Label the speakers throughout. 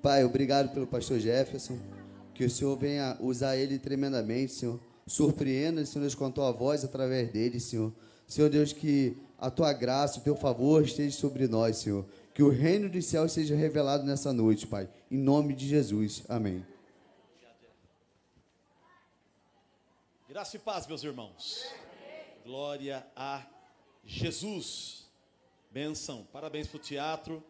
Speaker 1: Pai, obrigado pelo pastor Jefferson, que o Senhor venha usar ele tremendamente, Senhor. Surpreenda, Senhor Deus, com a tua voz através dele, Senhor. Senhor Deus, que a tua graça, o teu favor esteja sobre nós, Senhor. Que o reino dos céus seja revelado nessa noite, Pai. Em nome de Jesus. Amém.
Speaker 2: Graça e paz, meus irmãos. Glória a Jesus. Bênção. Parabéns para o teatro.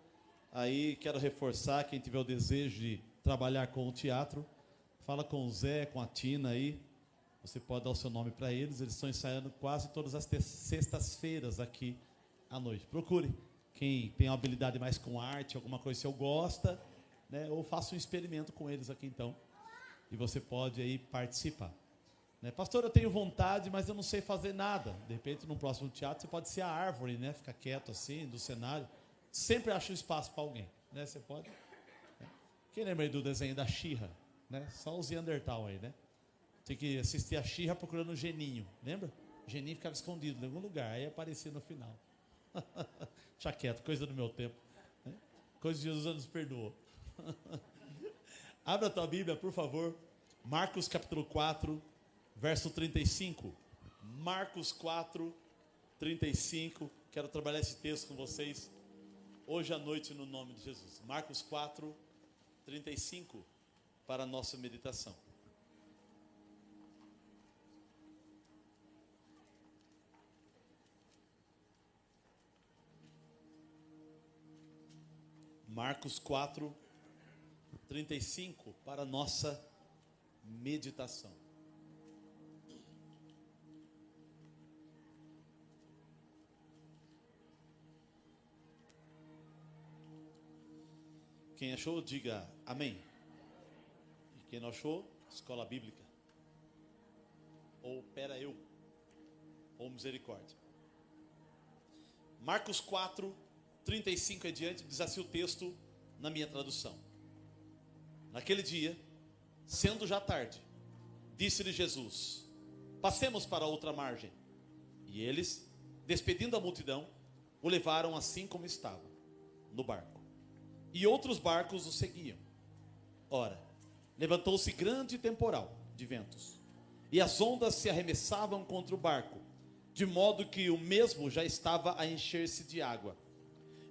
Speaker 2: Aí quero reforçar, quem tiver o desejo de trabalhar com o teatro, fala com o Zé, com a Tina aí. Você pode dar o seu nome para eles. Eles estão ensaiando quase todas as sextas-feiras aqui à noite. Procure quem tem uma habilidade mais com arte, alguma coisa que você gosta, né? Ou faça um experimento com eles aqui então. E você pode aí participar. Né? Pastor, eu tenho vontade, mas eu não sei fazer nada. De repente, no próximo teatro, você pode ser a árvore, né? Ficar quieto assim, do cenário. Sempre acha um espaço para alguém, né? Você pode. Né? Quem lembra aí do desenho da She-Ra, né? Só os Neandertal aí, né? Tem que assistir a She-Ra procurando o Geninho, lembra? O Geninho ficava escondido em algum lugar, aí aparecia no final. Deixa quieto, coisa do meu tempo. Né? Coisa que Jesus nos perdoou. Abra a tua Bíblia, por favor. Marcos capítulo 4, verso 35. Marcos 4, 35. Quero trabalhar esse texto com vocês hoje à noite no nome de Jesus. Marcos 4, 35 para a nossa meditação. Marcos 4, 35 para a nossa meditação. Quem achou, diga amém. E quem não achou, escola bíblica. Ou pera eu. Ou misericórdia. Marcos 4, 35 adiante, diz assim o texto na minha tradução. Naquele dia, sendo já tarde, disse-lhe Jesus: passemos para outra margem. E eles, despedindo a multidão, o levaram assim como estava, no barco. E outros barcos o seguiam. Ora, levantou-se grande temporal de ventos, e as ondas se arremessavam contra o barco, de modo que o mesmo já estava a encher-se de água.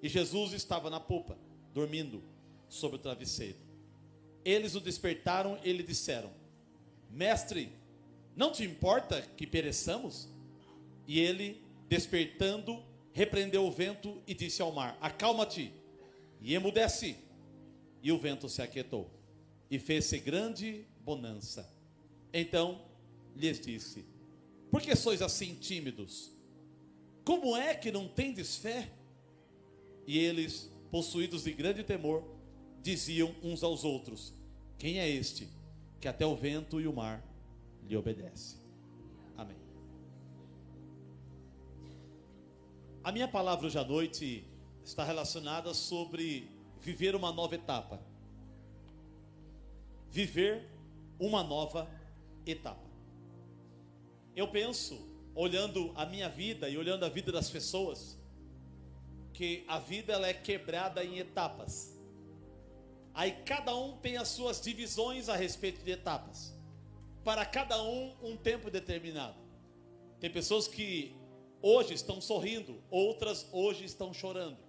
Speaker 2: E Jesus estava na popa, dormindo sobre o travesseiro. Eles o despertaram e lhe disseram: Mestre, não te importa que pereçamos? E ele, despertando, repreendeu o vento e disse ao mar: acalma-te, e emudece. E o vento se aquietou, e fez-se grande bonança. Então lhes disse: por que sois assim tímidos? Como é que não tendes fé? E eles, possuídos de grande temor, diziam uns aos outros: quem é este que até o vento e o mar lhe obedece? Amém. A minha palavra hoje à noite está relacionada sobre viver uma nova etapa. Viver uma nova etapa. Eu penso, olhando a minha vida e olhando a vida das pessoas, que a vida ela é quebrada em etapas. Aí cada um tem as suas divisões a respeito de etapas. Para cada um tempo determinado. Tem pessoas que hoje estão sorrindo, outras hoje estão chorando.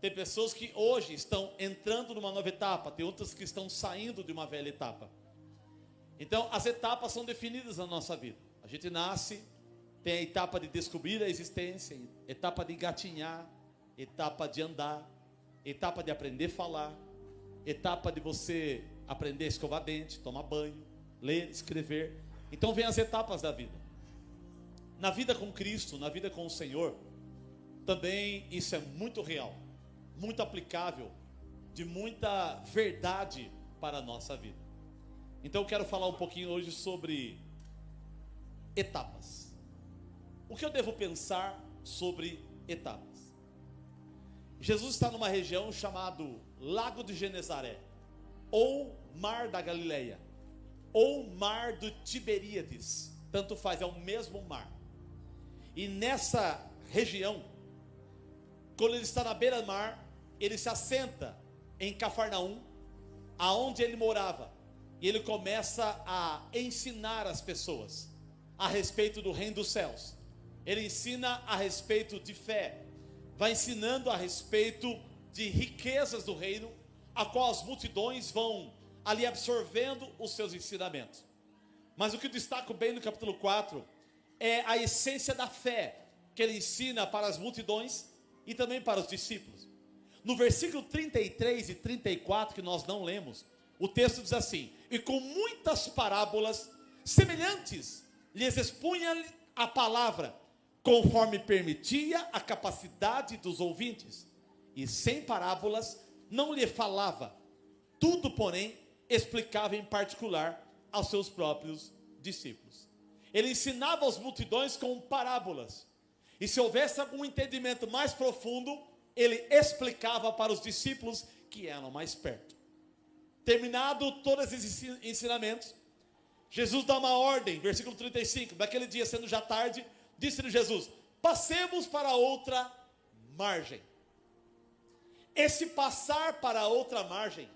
Speaker 2: Tem pessoas que hoje estão entrando numa nova etapa, tem outras que estão saindo de uma velha etapa. Então as etapas são definidas na nossa vida. A gente nasce, tem a etapa de descobrir a existência, etapa de engatinhar, etapa de andar, etapa de aprender a falar, etapa de você aprender a escovar dente, tomar banho, ler, escrever. Então vem as etapas da vida. Na vida com Cristo, na vida com o Senhor, também isso é muito real, muito aplicável, de muita verdade para a nossa vida. Então eu quero falar um pouquinho hoje sobre etapas. O que eu devo pensar sobre etapas? Jesus está numa região chamada Lago de Genezaré, ou Mar da Galileia, ou Mar do Tiberíades, tanto faz, é o mesmo mar. E nessa região, quando ele está na beira-mar, ele se assenta em Cafarnaum, aonde ele morava, e ele começa a ensinar as pessoas a respeito do reino dos céus. Ele ensina a respeito de fé, vai ensinando a respeito de riquezas do reino, a qual as multidões vão ali absorvendo os seus ensinamentos. Mas o que eu destaco bem no capítulo 4 é a essência da fé que ele ensina para as multidões e também para os discípulos. No versículo 33 e 34, que nós não lemos, o texto diz assim: e com muitas parábolas semelhantes lhes expunha a palavra, conforme permitia a capacidade dos ouvintes, e sem parábolas não lhe falava, tudo porém explicava em particular aos seus próprios discípulos. Ele ensinava as multidões com parábolas, e se houvesse algum entendimento mais profundo, ele explicava para os discípulos que eram mais perto. Terminado todos esses ensinamentos, Jesus dá uma ordem, versículo 35, daquele dia sendo já tarde, disse-lhe Jesus: passemos para outra margem. Esse passar para outra margem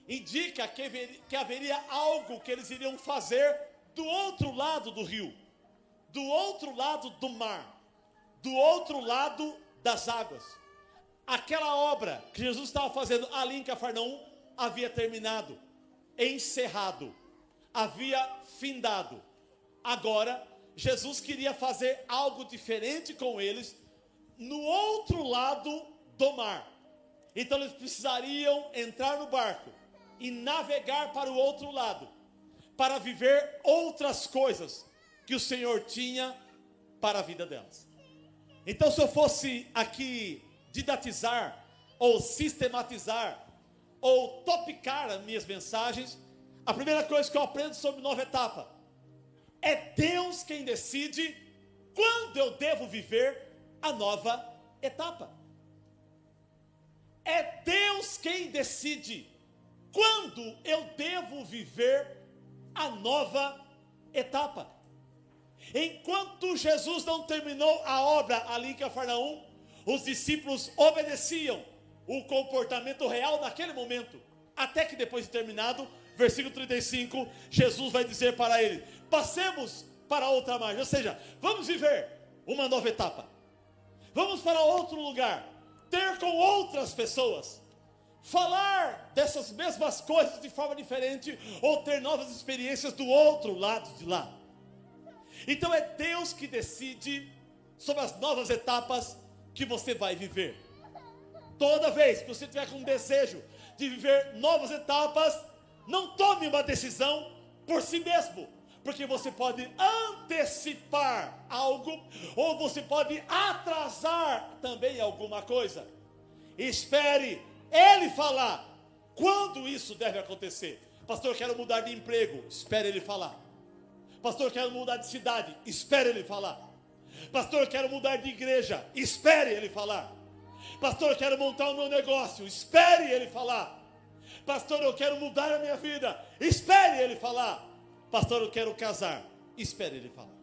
Speaker 2: indica que haveria algo que eles iriam fazer do outro lado do rio, do outro lado do mar, do outro lado das águas. Aquela obra que Jesus estava fazendo ali em Cafarnaum havia terminado, encerrado, havia findado. Agora, Jesus queria fazer algo diferente com eles no outro lado do mar. Então eles precisariam entrar no barco e navegar para o outro lado, para viver outras coisas que o Senhor tinha para a vida delas. Então, se eu fosse aqui didatizar, ou sistematizar, ou topicar as minhas mensagens, a primeira coisa que eu aprendo sobre nova etapa é Deus quem decide quando eu devo viver a nova etapa. É Deus quem decide quando eu devo viver a nova etapa. Enquanto Jesus não terminou a obra ali em Cafarnaum, os discípulos obedeciam o comportamento real naquele momento, até que depois de terminado, versículo 35, Jesus vai dizer para ele: passemos para outra margem, ou seja, vamos viver uma nova etapa, vamos para outro lugar, ter com outras pessoas, falar dessas mesmas coisas de forma diferente, ou ter novas experiências do outro lado de lá. Então é Deus que decide sobre as novas etapas que você vai viver. Toda vez que você tiver com um desejo de viver novas etapas, não tome uma decisão por si mesmo, porque você pode antecipar algo, ou você pode atrasar também alguma coisa. Espere Ele falar quando isso deve acontecer. Pastor, eu quero mudar de emprego. Espere Ele falar. Pastor, eu quero mudar de cidade. Espere Ele falar. Pastor, eu quero mudar de igreja. Espere Ele falar. Pastor, eu quero montar o meu negócio. Espere Ele falar. Pastor, eu quero mudar a minha vida. Espere Ele falar. Pastor, eu quero casar. Espere Ele falar.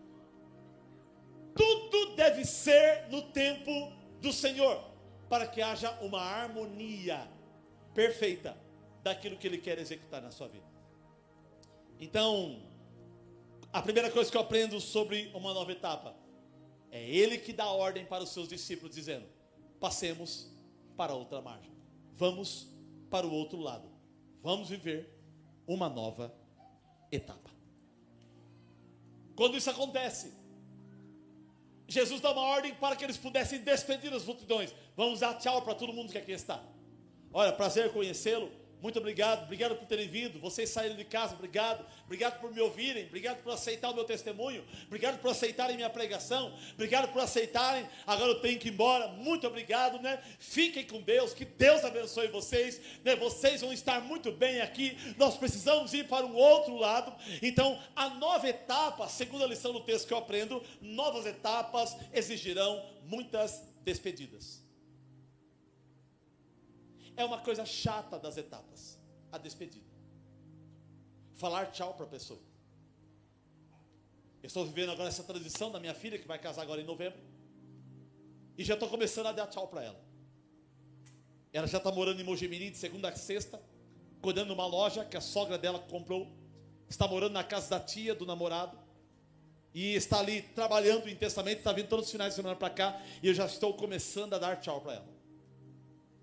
Speaker 2: Tudo deve ser no tempo do Senhor, para que haja uma harmonia perfeita daquilo que Ele quer executar na sua vida. Então, a primeira coisa que eu aprendo sobre uma nova etapa é Ele que dá ordem para os seus discípulos, dizendo: passemos para outra margem, vamos para o outro lado, vamos viver uma nova etapa. Quando isso acontece, Jesus dá uma ordem para que eles pudessem despedir as multidões. Vamos dar tchau para todo mundo que aqui está. Olha, prazer conhecê-lo. Muito obrigado, obrigado por terem vindo. Vocês saíram de casa, obrigado. Obrigado por me ouvirem, obrigado por aceitar o meu testemunho, obrigado por aceitarem minha pregação, obrigado por aceitarem. Agora eu tenho que ir embora. Muito obrigado, né? Fiquem com Deus, que Deus abençoe vocês, né? Vocês vão estar muito bem aqui. Nós precisamos ir para um outro lado. Então, a nova etapa, segundo a lição do texto que eu aprendo, novas etapas exigirão muitas despedidas. É uma coisa chata das etapas, a despedida. Falar tchau para a pessoa. Eu estou vivendo agora essa transição da minha filha, que vai casar agora em novembro, e já estou começando a dar tchau para ela. Ela já está morando em Mojimirim de segunda a sexta, cuidando de uma loja que a sogra dela comprou, está morando na casa da tia, do namorado, e está ali trabalhando intensamente, está vindo todos os finais de semana para cá, e eu já estou começando a dar tchau para ela,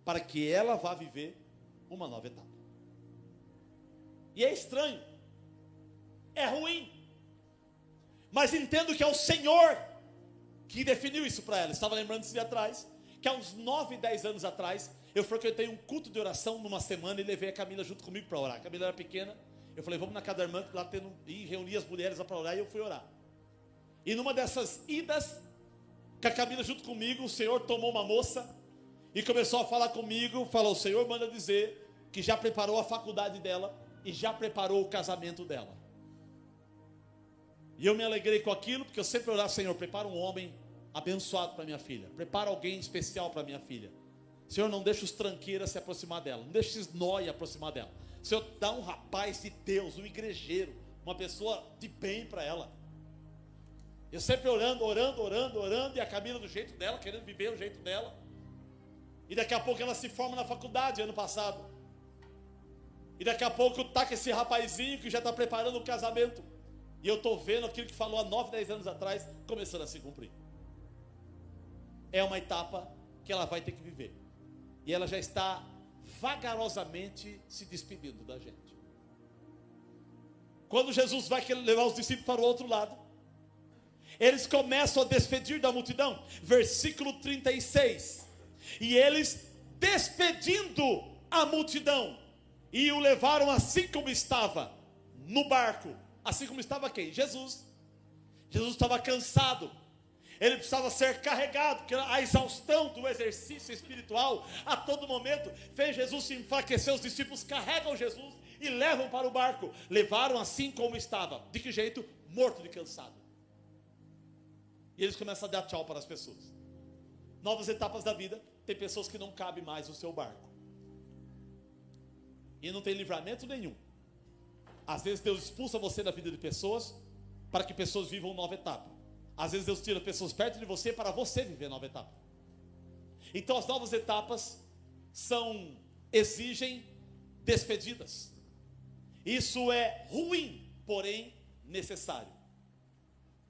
Speaker 2: para que ela vá viver uma nova etapa. E é estranho, é ruim, mas entendo que é o Senhor que definiu isso para ela. Estava lembrando esse dia atrás, que há uns 9, 10 anos atrás, eu frequentei um culto de oração numa semana e levei a Camila junto comigo para orar. A Camila era pequena, eu falei, vamos na casa da irmã, lá e reuni as mulheres lá para orar, e eu fui orar. E numa dessas idas, com a Camila junto comigo, o Senhor tomou uma moça e começou a falar comigo, falou, o Senhor manda dizer que já preparou a faculdade dela e já preparou o casamento dela. E eu me alegrei com aquilo, porque eu sempre orava, Senhor, prepara um homem abençoado para minha filha, prepara alguém especial para minha filha. Senhor, não deixa os tranqueiras se aproximar dela, não deixa esses nóia aproximar dela. Senhor, dá um rapaz de Deus, um igrejeiro, uma pessoa de bem para ela. Eu sempre orando, e a Camila do jeito dela, querendo viver do jeito dela. E daqui a pouco ela se forma na faculdade, ano passado. E daqui a pouco está com esse rapazinho que já está preparando o casamento. E eu estou vendo aquilo que falou há 9, 10 anos atrás, começando a se cumprir. É uma etapa que ela vai ter que viver. E ela já está vagarosamente se despedindo da gente. Quando Jesus vai levar os discípulos para o outro lado, eles começam a despedir da multidão. Versículo 36. E eles, despedindo a multidão, e o levaram assim como estava, no barco. Assim como estava quem? Jesus. Jesus estava cansado. Ele precisava ser carregado, porque a exaustão do exercício espiritual a todo momento fez Jesus se enfraquecer. Os discípulos carregam Jesus e levam para o barco. Levaram assim como estava. De que jeito? Morto de cansado. E eles começam a dar tchau para as pessoas. Novas etapas da vida. Tem pessoas que não cabem mais no seu barco. E não tem livramento nenhum. Às vezes Deus expulsa você da vida de pessoas para que pessoas vivam nova etapa. Às vezes Deus tira pessoas perto de você para você viver nova etapa. Então as novas etapas exigem despedidas. Isso é ruim, porém necessário.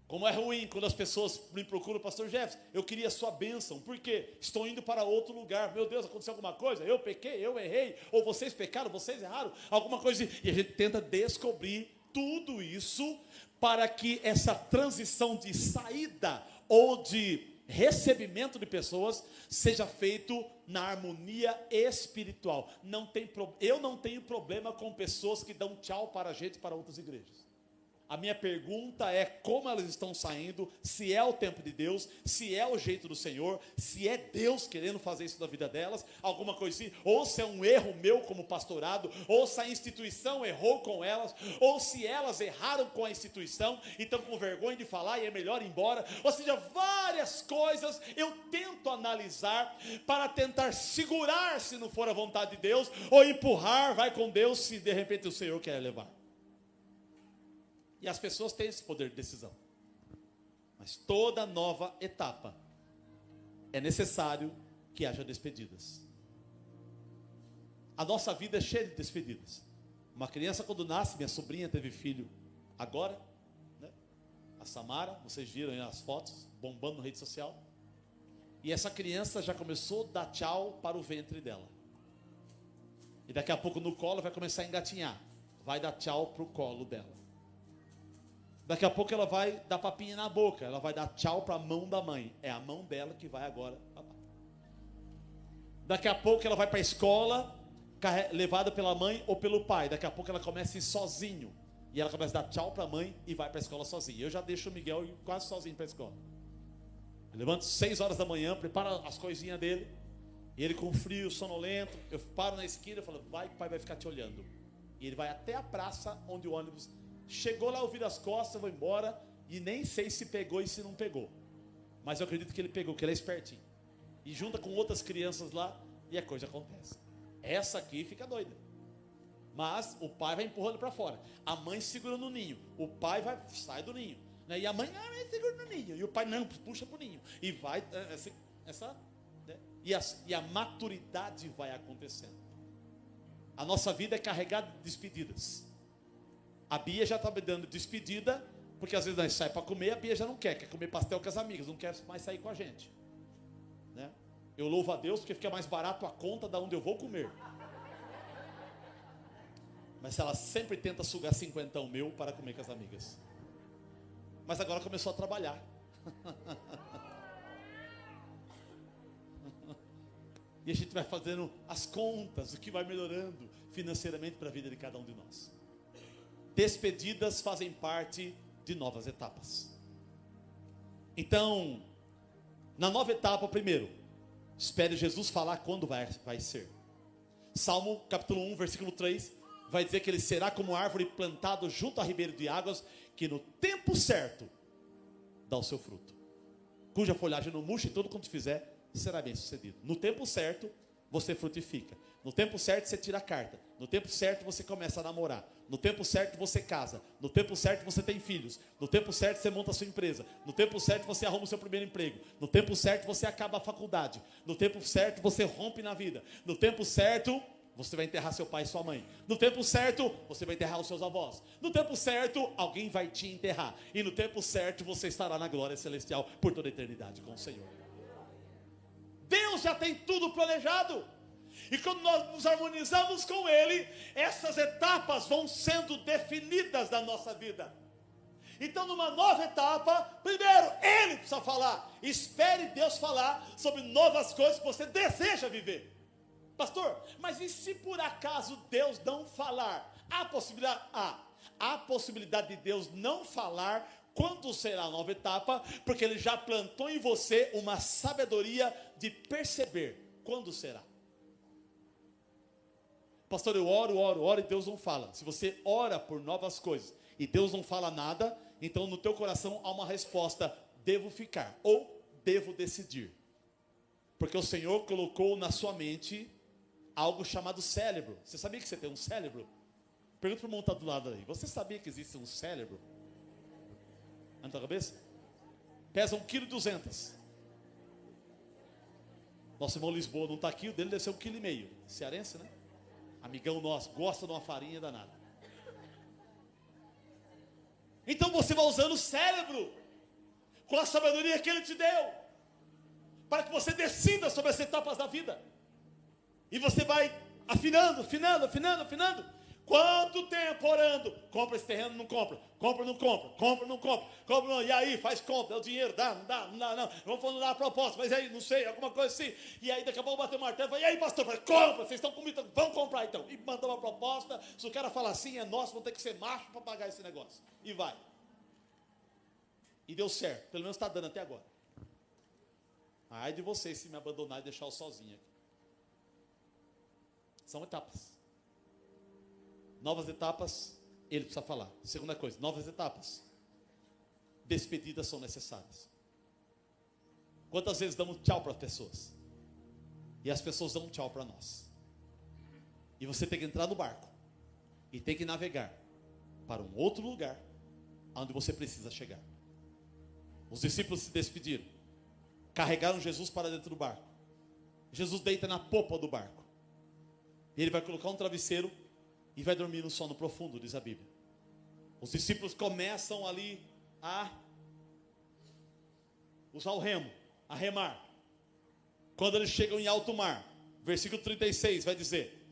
Speaker 2: Como é ruim quando as pessoas me procuram, pastor Jefferson, eu queria a sua bênção, porque estou indo para outro lugar, meu Deus, aconteceu alguma coisa, eu pequei, eu errei, ou vocês pecaram, vocês erraram, alguma coisa, e a gente tenta descobrir tudo isso, para que essa transição de saída, ou de recebimento de pessoas, seja feito na harmonia espiritual. Eu não tenho problema com pessoas que dão tchau para a gente, para outras igrejas. A minha pergunta é como elas estão saindo, se é o tempo de Deus, se é o jeito do Senhor, se é Deus querendo fazer isso na vida delas, alguma coisa assim, ou se é um erro meu como pastorado, ou se a instituição errou com elas, ou se elas erraram com a instituição e estão com vergonha de falar e é melhor ir embora. Ou seja, várias coisas eu tento analisar para tentar segurar se não for a vontade de Deus, ou empurrar, vai com Deus se de repente o Senhor quer levar. E as pessoas têm esse poder de decisão. Mas toda nova etapa é necessário que haja despedidas. A nossa vida é cheia de despedidas. Uma criança quando nasce, minha sobrinha teve filho agora, né? A Samara, vocês viram aí as fotos, bombando na rede social. E essa criança já começou a dar tchau para o ventre dela. E daqui a pouco no colo vai começar a engatinhar. Vai dar tchau para o colo dela. Daqui a pouco ela vai dar papinha na boca. Ela vai dar tchau para a mão da mãe. É a mão dela que vai agora. Daqui a pouco ela vai para a escola, levada pela mãe ou pelo pai. Daqui a pouco ela começa a ir sozinho. E ela começa a dar tchau para a mãe e vai para a escola sozinha. Eu já deixo o Miguel ir quase sozinho para a escola. Eu levanto 6 horas da manhã, preparo as coisinhas dele. E ele com frio, sonolento. Eu paro na esquina e falo, vai que o pai vai ficar te olhando. E ele vai até a praça onde o ônibus... Chegou lá, eu viro as costas, eu vou embora. E nem sei se pegou e se não pegou. Mas eu acredito que ele pegou, que ele é espertinho. E junta com outras crianças lá, e a coisa acontece. Essa aqui fica doida. Mas o pai vai empurrando para fora. A mãe segura no ninho. O pai sai do ninho. Né? E a mãe segura no ninho. E o pai não, puxa para o ninho. E vai, né? E a maturidade vai acontecendo. A nossa vida é carregada de despedidas. A Bia já está me dando despedida, porque às vezes nós saímos para comer, a Bia já não quer comer pastel com as amigas, não quer mais sair com a gente, né? Eu louvo a Deus porque fica mais barato a conta da onde eu vou comer. Mas ela sempre tenta sugar 50 meu para comer com as amigas. Mas agora começou a trabalhar. E a gente vai fazendo as contas, o que vai melhorando financeiramente para a vida de cada um de nós. Despedidas fazem parte de novas etapas. Então, na nova etapa, primeiro, espere Jesus falar quando vai ser. Salmo capítulo 1, versículo 3, vai dizer que ele será como árvore plantado junto a ribeiro de águas, que no tempo certo dá o seu fruto, cuja folhagem não murcha, e tudo quanto fizer será bem sucedido. No tempo certo você frutifica. No tempo certo você tira a carta. No tempo certo você começa a namorar. No tempo certo você casa. No tempo certo você tem filhos. No tempo certo você monta a sua empresa. No tempo certo você arruma o seu primeiro emprego. No tempo certo você acaba a faculdade. No tempo certo você rompe na vida. No tempo certo você vai enterrar seu pai e sua mãe. No tempo certo você vai enterrar os seus avós. No tempo certo alguém vai te enterrar. E no tempo certo você estará na glória celestial por toda a eternidade com o Senhor. Deus já tem tudo planejado. E quando nós nos harmonizamos com Ele, essas etapas vão sendo definidas na nossa vida. Então, numa nova etapa, primeiro, Ele precisa falar. Espere Deus falar sobre novas coisas que você deseja viver. Pastor, mas e se por acaso Deus não falar? Há possibilidade? Há possibilidade de Deus não falar quando será a nova etapa, porque Ele já plantou em você uma sabedoria de perceber quando será. Pastor, eu oro e Deus não fala. Se você ora por novas coisas e Deus não fala nada, então no teu coração há uma resposta: devo ficar ou devo decidir. Porque o Senhor colocou na sua mente algo chamado cérebro. Você sabia que você tem um cérebro? Pergunta para o irmão que está do lado aí. Você sabia que existe um cérebro na tua cabeça? Pesa 1,2 kg. Nosso irmão Lisboa não está aqui, o dele deve ser 1,5 kg. Cearense, né? Amigão nosso, gosta de uma farinha danada. Então você vai usando o cérebro com a sabedoria que Ele te deu, para que você decida sobre as etapas da vida. E você vai afinando. Quanto tempo orando? Compra esse terreno, não compra. Compra, não compra. E aí, faz compra, dá o dinheiro, dá, não dá. Vamos falando lá a proposta, mas aí, não sei, alguma coisa assim. E aí, daqui a pouco bateu o martelo, fala, e aí, pastor? Fala, compra, vocês estão comigo, vamos comprar então. E mandou uma proposta, se o cara falar assim, é nosso, vão ter que ser macho para pagar esse negócio. E vai. E deu certo, pelo menos está dando até agora. Ai de vocês se me abandonar e deixar eu sozinho aqui. São etapas. Novas etapas, Ele precisa falar. Segunda coisa, novas etapas. Despedidas são necessárias. Quantas vezes damos tchau para as pessoas? E as pessoas dão tchau para nós. E você tem que entrar no barco. E tem que navegar para um outro lugar, onde você precisa chegar. Os discípulos se despediram. Carregaram Jesus para dentro do barco. Jesus deita na popa do barco. E Ele vai colocar um travesseiro e vai dormir no sono profundo, diz a Bíblia. Os discípulos começam ali a usar o remo, a remar. Quando eles chegam em alto mar, versículo 36 vai dizer: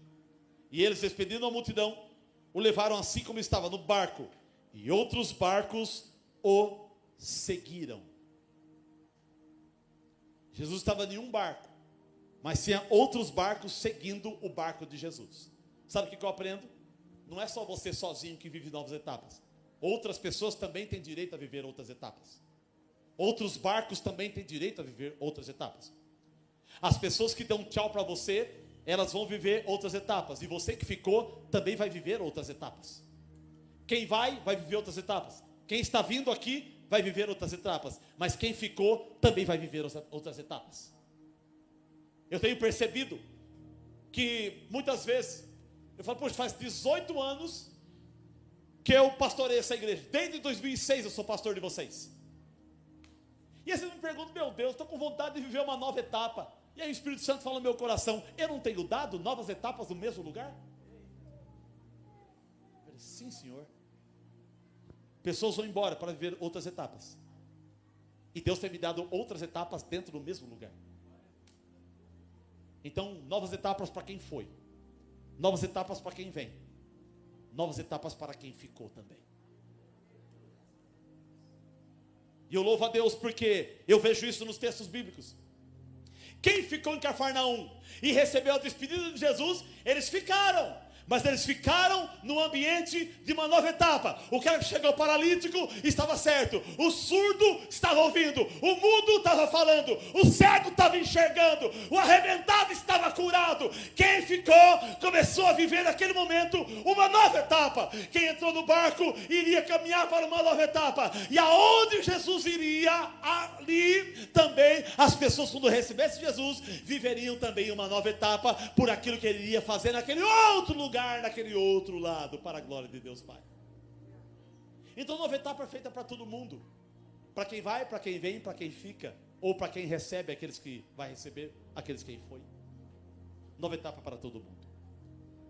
Speaker 2: e eles, despedindo a multidão, o levaram assim como estava no barco, e outros barcos o seguiram. Jesus estava em um barco, mas tinha outros barcos seguindo o barco de Jesus. Sabe o que eu aprendo? Não é só você sozinho que vive novas etapas. Outras pessoas também têm direito a viver outras etapas. Outros barcos também têm direito a viver outras etapas. As pessoas que dão tchau para você, elas vão viver outras etapas. E você que ficou, também vai viver outras etapas. Quem vai viver outras etapas. Quem está vindo aqui, vai viver outras etapas. Mas quem ficou, também vai viver outras etapas. Eu tenho percebido que muitas vezes eu falo, poxa, faz 18 anos que eu pastorei essa igreja. Desde 2006 eu sou pastor de vocês. E aí você me pergunta, meu Deus, estou com vontade de viver uma nova etapa. E aí o Espírito Santo fala no meu coração, eu não tenho dado novas etapas no mesmo lugar? Sim, Senhor. Pessoas vão embora para viver outras etapas. E Deus tem me dado outras etapas dentro do mesmo lugar. Então, novas etapas para quem foi. Novas etapas para quem vem. Novas etapas para quem ficou também. E eu louvo a Deus porque eu vejo isso nos textos bíblicos. Quem ficou em Cafarnaum e recebeu a despedida de Jesus, eles ficaram. Mas eles ficaram no ambiente de uma nova etapa. O cara que chegou paralítico estava certo. O surdo estava ouvindo. O mudo estava falando. O cego estava enxergando. O arrebentado estava curado. Quem ficou começou a viver naquele momento uma nova etapa. Quem entrou no barco iria caminhar para uma nova etapa. E aonde Jesus iria, ali também as pessoas, quando recebessem Jesus, viveriam também uma nova etapa por aquilo que ele iria fazer naquele outro lugar, naquele outro lado, para a glória de Deus Pai. Então, nova etapa é feita para todo mundo, para quem vai, para quem vem, para quem fica, ou para quem recebe, aqueles que vai receber, aqueles que foi. Nova etapa para todo mundo.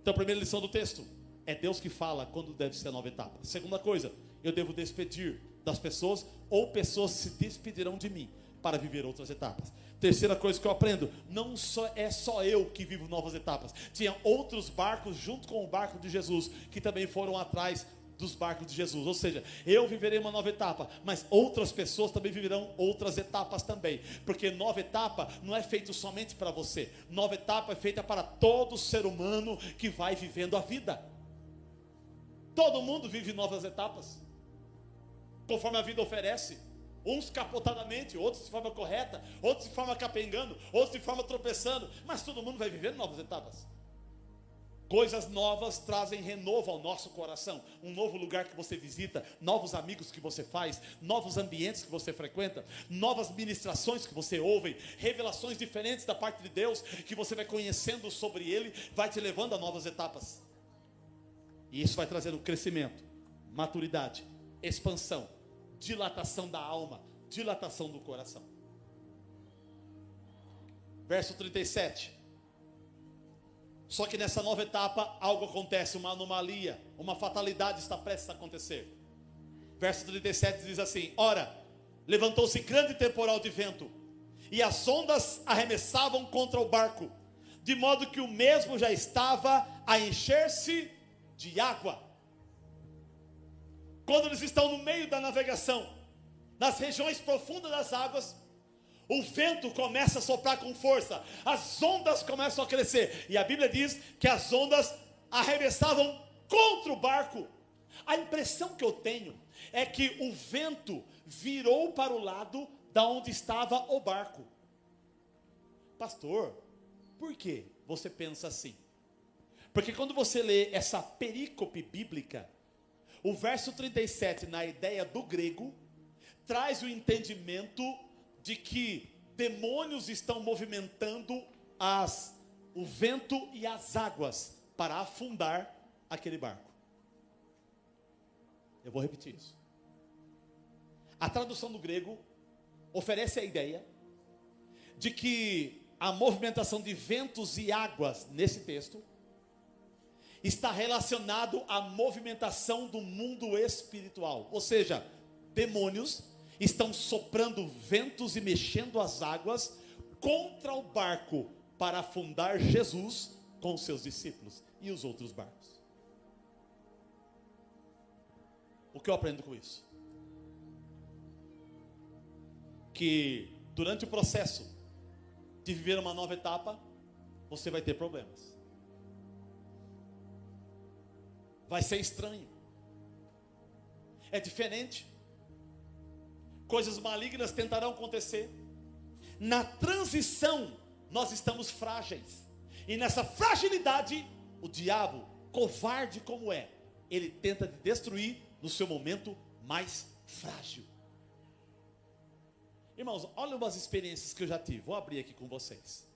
Speaker 2: Então, a primeira lição do texto é Deus que fala quando deve ser a nova etapa. Segunda coisa, eu devo despedir das pessoas, ou pessoas se despedirão de mim para viver outras etapas. Terceira coisa que eu aprendo, não é só eu que vivo novas etapas. Tinha outros barcos junto com o barco de Jesus que também foram atrás dos barcos de Jesus. Ou seja, eu viverei uma nova etapa, mas outras pessoas também viverão outras etapas também. Porque nova etapa não é feita somente para você. Nova etapa é feita para todo ser humano que vai vivendo a vida. Todo mundo vive novas etapas, conforme a vida oferece. Uns capotadamente, outros de forma correta, outros de forma capengando, outros de forma tropeçando, mas todo mundo vai viver novas etapas. Coisas novas trazem renovo ao nosso coração, um novo lugar que você visita, novos amigos que você faz, novos ambientes que você frequenta, novas ministrações que você ouve, revelações diferentes da parte de Deus, que você vai conhecendo sobre Ele, vai te levando a novas etapas. E isso vai trazendo crescimento, maturidade, expansão, dilatação da alma, dilatação do coração. Verso 37. Só que nessa nova etapa algo acontece, uma anomalia, uma fatalidade está prestes a acontecer. Verso 37 diz assim: ora, levantou-se grande temporal de vento, e as ondas arremessavam contra o barco, de modo que o mesmo já estava a encher-se de água. Quando eles estão no meio da navegação, nas regiões profundas das águas, o vento começa a soprar com força, as ondas começam a crescer, e a Bíblia diz que as ondas arremessavam contra o barco. A impressão que eu tenho é que o vento virou para o lado da onde estava o barco. Pastor, por que você pensa assim? Porque quando você lê essa perícope bíblica, o verso 37, na ideia do grego, traz o entendimento de que demônios estão movimentando o vento e as águas para afundar aquele barco. Eu vou repetir isso. A tradução do grego oferece a ideia de que a movimentação de ventos e águas nesse texto está relacionado à movimentação do mundo espiritual. Ou seja, demônios estão soprando ventos e mexendo as águas contra o barco para afundar Jesus com os seus discípulos e os outros barcos. O que eu aprendo com isso? Que durante o processo de viver uma nova etapa, você vai ter problemas. Vai ser estranho. É diferente. Coisas malignas tentarão acontecer. Na transição, nós estamos frágeis. E nessa fragilidade, o diabo, covarde como é, ele tenta te destruir no seu momento mais frágil. Irmãos, olha umas experiências que eu já tive. Vou abrir aqui com vocês.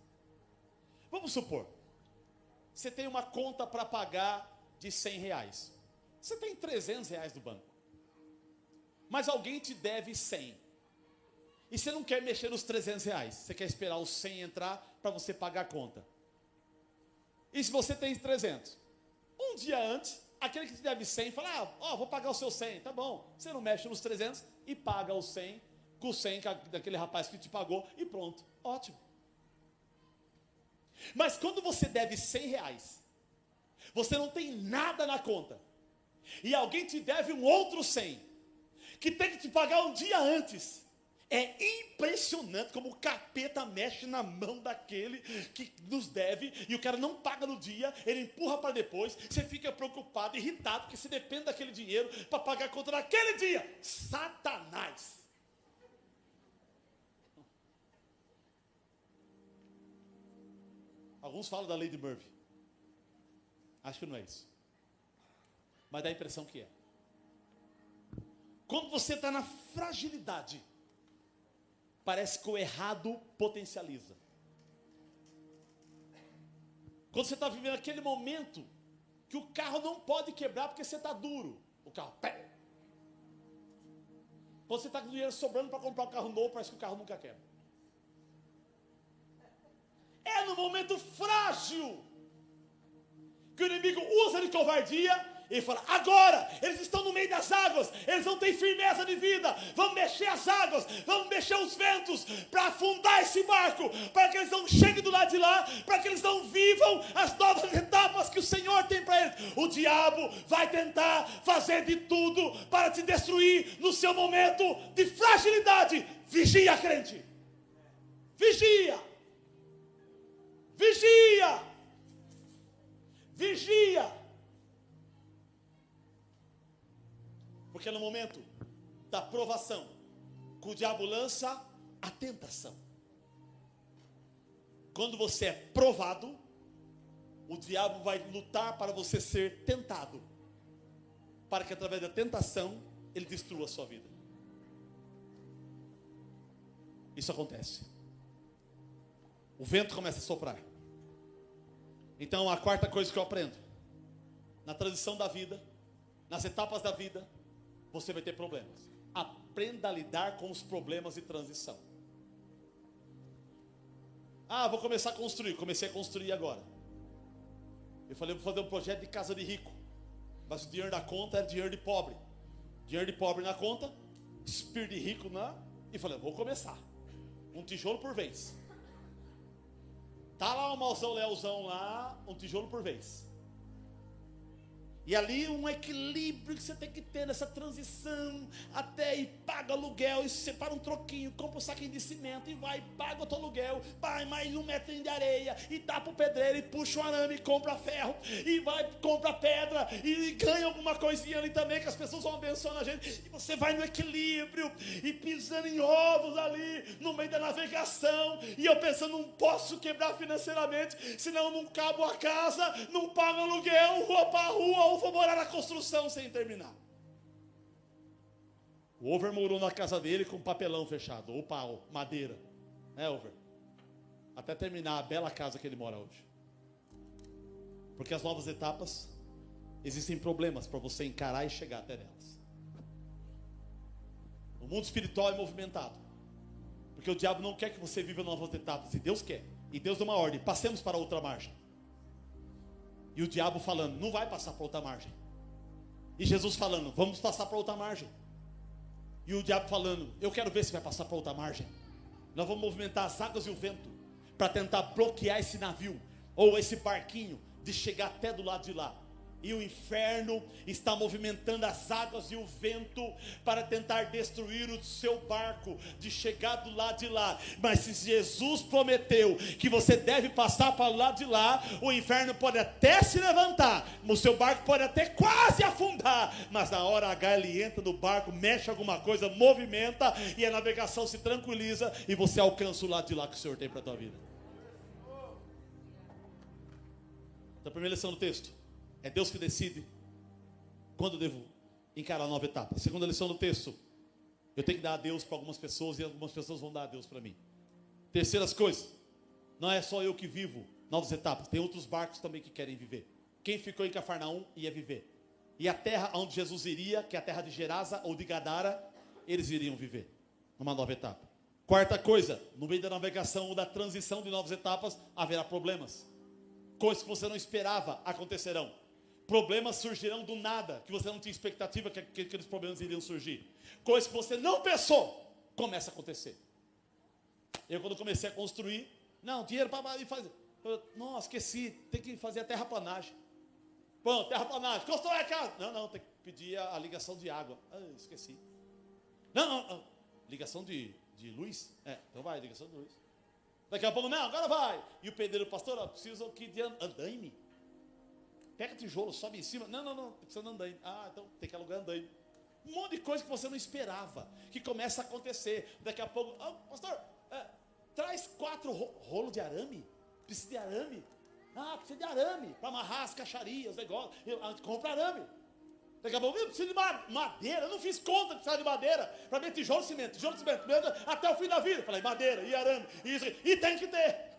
Speaker 2: Vamos supor, você tem uma conta para pagar de R$100. Você tem R$300 no banco, mas alguém te deve 100. E você não quer mexer nos R$300. Você quer esperar os 100 entrar para você pagar a conta. E se você tem 300? Um dia antes, aquele que te deve 100, fala, vou pagar o seu 100, tá bom. Você não mexe nos 300 e paga o 100 com o 100 daquele rapaz que te pagou e pronto, ótimo. Mas quando você deve 100 reais, você não tem nada na conta, e alguém te deve um outro 100, que tem que te pagar um dia antes, é impressionante como o capeta mexe na mão daquele que nos deve, e o cara não paga no dia, ele empurra para depois, você fica preocupado, irritado, porque você depende daquele dinheiro para pagar a conta naquele dia. Satanás! Alguns falam da lei de Murphy. Acho que não é isso, mas dá a impressão que é. Quando você está na fragilidade, parece que o errado potencializa. Quando você está vivendo aquele momento que o carro não pode quebrar porque você está duro, o carro pé. Quando você está com dinheiro sobrando para comprar um carro novo, parece que o carro nunca quebra. É no momento frágil que o inimigo usa de covardia e fala, agora, eles estão no meio das águas, eles não têm firmeza de vida, vamos mexer as águas, vamos mexer os ventos, para afundar esse barco, para que eles não cheguem do lado de lá, para que eles não vivam as novas etapas que o Senhor tem para eles. O diabo vai tentar fazer de tudo para te destruir no seu momento de fragilidade. Vigia, crente, vigia, vigia, vigia. Porque no momento da provação, que o diabo lança a tentação. Quando você é provado, o diabo vai lutar para você ser tentado, para que através da tentação, ele destrua a sua vida. Isso acontece. O vento começa a soprar. Então a quarta coisa que eu aprendo, na transição da vida, nas etapas da vida, você vai ter problemas. Aprenda a lidar com os problemas de transição. Vou começar a construir. Comecei a construir agora. Eu falei, vou fazer um projeto de casa de rico. Mas o dinheiro da conta era dinheiro de pobre. Dinheiro de pobre na conta, espírito de rico na... E falei, vou começar. Um tijolo por vez. Tá lá um mausoléuzão lá, um tijolo por vez. E ali um equilíbrio que você tem que ter nessa transição, até e paga aluguel, e separa um troquinho, compra um saquinho de cimento, e vai, paga outro aluguel, vai mais 1 metro de areia, e tapa o pedreiro, e puxa o arame, e compra ferro, e vai, compra pedra, e ganha alguma coisinha ali também, que as pessoas vão abençoando a gente, e você vai no equilíbrio, e pisando em ovos ali, no meio da navegação, e eu pensando, não posso quebrar financeiramente, senão eu não cabo a casa, não pago aluguel, vou para a rua, ou vou morar na construção sem terminar. O Over morou na casa dele com papelão fechado, ou pau, madeira, né, Over? Até terminar a bela casa que ele mora hoje. Porque as novas etapas, existem problemas para você encarar e chegar até nelas. O mundo espiritual é movimentado, porque o diabo não quer que você viva novas etapas, e Deus quer, e Deus dá uma ordem, passemos para outra margem. E o diabo falando, não vai passar para outra margem. E Jesus falando, vamos passar para outra margem. E o diabo falando, eu quero ver se vai passar para outra margem. Nós vamos movimentar as águas e o vento para tentar bloquear esse navio, ou esse barquinho, de chegar até do lado de lá. E o inferno está movimentando as águas e o vento para tentar destruir o seu barco, de chegar do lado de lá. Mas se Jesus prometeu que você deve passar para o lado de lá, o inferno pode até se levantar, o seu barco pode até quase afundar, mas na hora H ele entra no barco, mexe alguma coisa, movimenta, e a navegação se tranquiliza, e você alcança o lado de lá que o Senhor tem para a tua vida. Então, a primeira lição do texto: é Deus que decide quando eu devo encarar a nova etapa. A segunda lição do texto: eu tenho que dar a Deus para algumas pessoas, e algumas pessoas vão dar a Deus para mim. Terceiras coisas: não é só eu que vivo novas etapas, tem outros barcos também que querem viver. Quem ficou em Cafarnaum ia viver, e a terra onde Jesus iria, que é a terra de Gerasa ou de Gadara, eles iriam viver numa nova etapa. Quarta coisa: no meio da navegação ou da transição de novas etapas, haverá problemas. Coisas que você não esperava acontecerão. Problemas surgirão do nada, que você não tinha expectativa que aqueles problemas iriam surgir. Coisas que você não pensou, começa a acontecer. Eu, quando comecei a construir, não, dinheiro para fazer. Nossa, esqueci, tem que fazer a terraplanagem. Bom, terraplanagem, constrói a casa. Não, tem que pedir a ligação de água. Esqueci. Não. Ligação de luz? Então vai, ligação de luz. Daqui a pouco, não, agora vai. E o pedreiro, pastor, preciso aqui de andaime. Pega tijolo, sobe em cima. Não, precisa de andaime. Então tem que alugar andaime. Um monte de coisa que você não esperava, que começa a acontecer. Daqui a pouco, pastor, traz 4 rolos de arame. Precisa de arame. Precisa de arame para amarrar as caixarias, negócio. Compra arame. Daqui a pouco, eu preciso de madeira. Eu não fiz conta de precisar de madeira para ver tijolo, cimento, até o fim da vida. Falei, madeira e arame, isso, e tem que ter.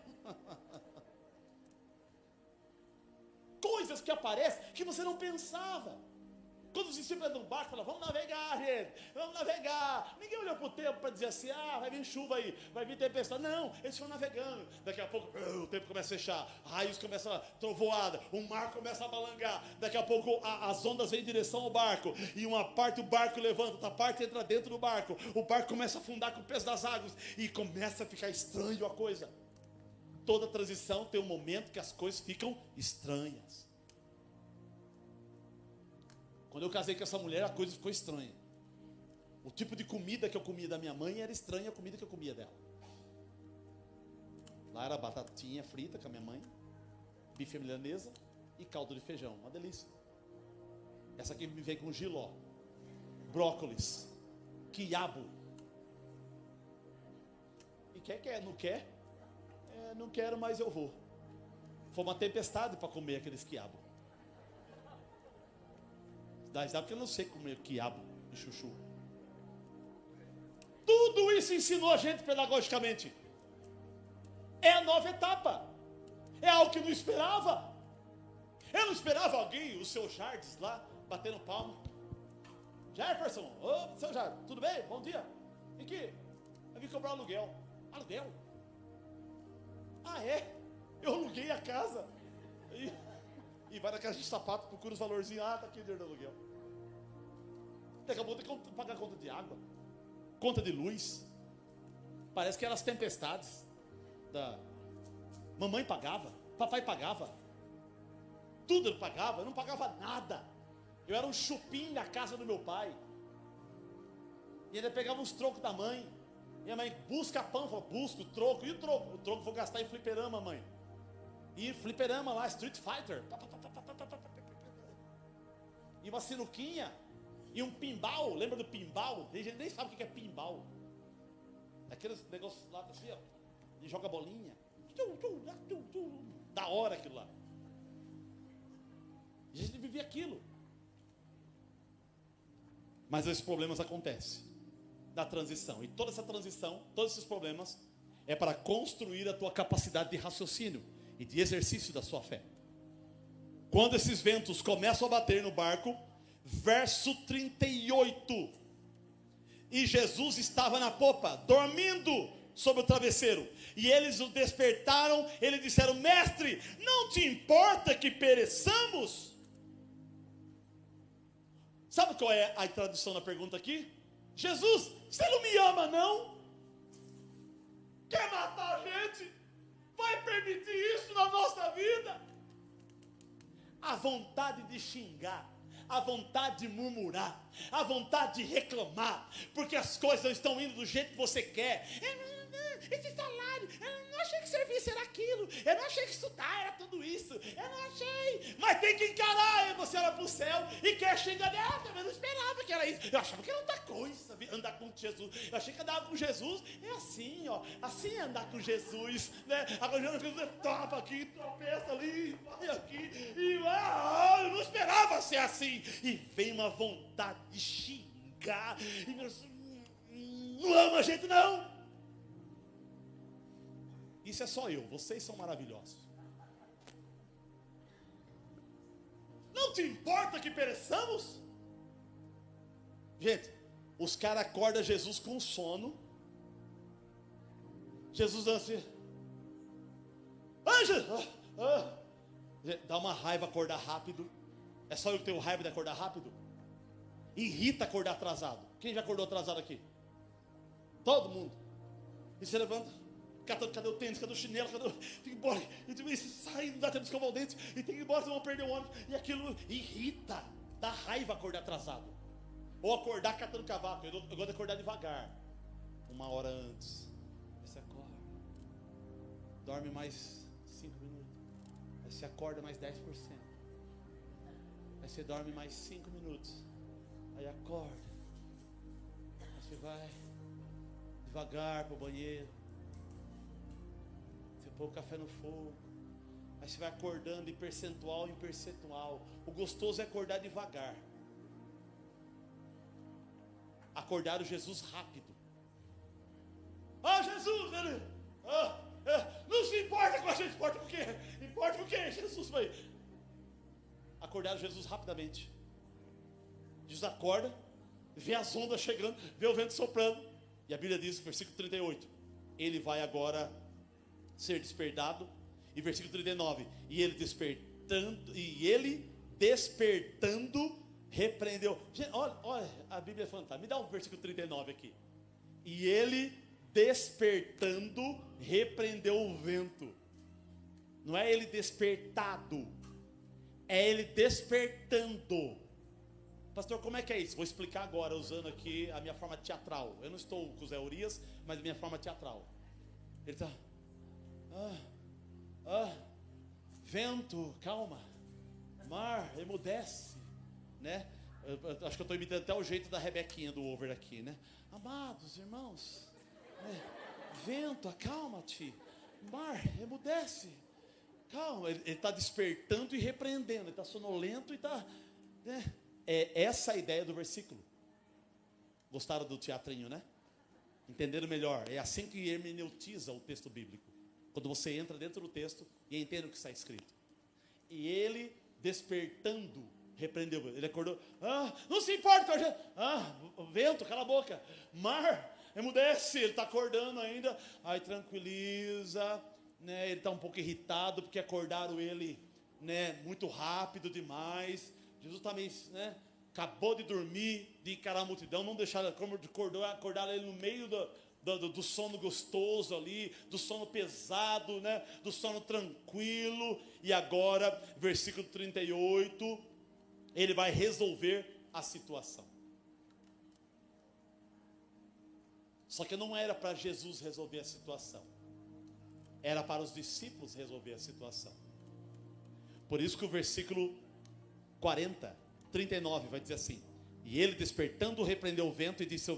Speaker 2: Coisas que aparecem que você não pensava. Quando os discípulos no barco falaram, vamos navegar, gente, vamos navegar. Ninguém olhou para o tempo para dizer assim, vai vir chuva aí, vai vir tempestade. Não, eles foram navegando. Daqui a pouco, o tempo começa a fechar, raios começam a trovoada, o mar começa a balangar. Daqui a pouco, as ondas vêm em direção ao barco. E uma parte o barco levanta, outra parte entra dentro do barco. O barco começa a afundar com o peso das águas. E começa a ficar estranho a coisa. Toda transição tem um momento que as coisas ficam estranhas. Quando eu casei com essa mulher, a coisa ficou estranha. O tipo de comida que eu comia da minha mãe era estranha a comida que eu comia dela. Lá era batatinha frita com a minha mãe, bife milanesa e caldo de feijão. Uma delícia. Essa aqui me veio com jiló, brócolis, quiabo. E quer, não quer? Não quero, mas eu vou. Foi uma tempestade para comer aqueles quiabo. Sabe porque eu não sei comer quiabo e chuchu. Tudo isso ensinou a gente pedagogicamente. É a nova etapa. É algo que eu não esperava. Eu não esperava alguém, o seu Jardes lá, batendo palmo. Jefferson, seu Jardes, tudo bem? Bom dia. E que? Eu vim cobrar aluguel. Aluguel? Eu aluguei a casa. E vai na casa de sapato, procura os valorzinhos. Tá aqui o dinheiro do aluguel. Daqui a pouco tem que pagar conta de água, conta de luz. Parece que eram as tempestades. Mamãe pagava, papai pagava. Tudo ele pagava, eu não pagava nada. Eu era um chupim na casa do meu pai. E ainda pegava uns trocos da mãe. Minha mãe, busca pão, falou, busca o troco. E o troco? O troco vou gastar em fliperama, mãe. E fliperama lá, Street Fighter. E uma sinuquinha. E um pinball. Lembra do pinball? A gente nem sabe o que é pinball. Aqueles negócios lá assim, ó. E joga bolinha. Da hora aquilo lá. E a gente vivia aquilo. Mas esses problemas acontecem. Da transição. E toda essa transição, todos esses problemas, é para construir a tua capacidade de raciocínio e de exercício da sua fé. Quando esses ventos começam a bater no barco, verso 38, e Jesus estava na popa, dormindo sobre o travesseiro, e eles o despertaram, eles disseram, mestre, não te importa que pereçamos? Sabe qual é a tradução da pergunta aqui? Jesus, você não me ama não? Quer matar a gente? Vai permitir isso na nossa vida? A vontade de xingar, a vontade de murmurar, a vontade de reclamar, porque as coisas não estão indo do jeito que você quer. Esse salário, eu não achei que serviço era aquilo, eu não achei que estudar era tudo isso, eu não achei, mas tem que encarar. E você olha para o céu e quer xingar, eu não esperava que era isso, eu achava que era outra coisa, andar com Jesus, eu achei que andar com Jesus é assim, ó, assim é andar com Jesus, né? Agora Jesus topa aqui, tropeça ali, vai aqui, e eu não esperava ser assim, e vem uma vontade de xingar, e não ama a gente não. Isso é só eu, vocês são maravilhosos. Não te importa que pereçamos? Gente, os caras acordam Jesus com sono. Jesus dá assim, anjo, dá uma raiva acordar rápido. É só eu que tenho raiva de acordar rápido? Irrita acordar atrasado. Quem já acordou atrasado aqui? Todo mundo. E você levanta, cadê o tênis, cadê o chinelo, tem que ir embora. E sai, não dá tempo de escovar o dente, e tem que ir embora, senão vão perder o ônibus. E aquilo irrita, dá raiva acordar atrasado. Ou acordar catando cavaco. Eu gosto de acordar devagar. 1 hora antes. Aí você acorda. Dorme mais 5 minutos. Aí você acorda mais 10%. Aí você dorme mais 5 minutos. Aí acorda. Aí você vai devagar para o banheiro. Você põe o café no fogo. Aí você vai acordando de percentual em percentual. O gostoso é acordar devagar. Acordar o Jesus rápido. Jesus, ele não se importa com a gente, importa com o quê? Importa com o quê? Jesus vai. Acordar o Jesus rapidamente. Jesus acorda, vê as ondas chegando, vê o vento soprando. E a Bíblia diz, versículo 38, ele vai agora ser despertado. E versículo 39, e ele despertando, repreendeu. Gente, olha, a Bíblia é fantástica. Me dá o versículo 39 aqui. E ele despertando, repreendeu o vento. Não é ele despertado, é ele despertando. Pastor, como é que é isso? Vou explicar agora, usando aqui a minha forma teatral. Eu não estou com o Zé Urias, mas a minha forma teatral. Ele está, vento, calma, mar, emudece, né? Eu acho que eu estou imitando até o jeito da Rebequinha do over aqui, né? Amados irmãos, né? Vento, acalma-te, mar, emudece, calma. Ele está despertando e repreendendo, ele está sonolento e está, né? É essa a ideia do versículo. Gostaram do teatrinho, né? Entenderam melhor? É assim que hermeneutiza o texto bíblico. Quando você entra dentro do texto e entende o que está escrito. E ele despertando, repreendeu. Ele acordou. Não se importa com a gente. Vento, cala a boca. Mar, emudece. Ele está acordando ainda. Aí tranquiliza, né? Ele está um pouco irritado porque acordaram ele, né, muito rápido demais. Jesus também, né, acabou de dormir, de encarar a multidão, não deixaram, acordaram ele no meio do sono gostoso ali, do sono pesado, né, do sono tranquilo. E agora, versículo 38, ele vai resolver a situação. Só que não era para Jesus resolver a situação, era para os discípulos resolver a situação. Por isso que o versículo 39 vai dizer assim: e ele despertando repreendeu o vento e disse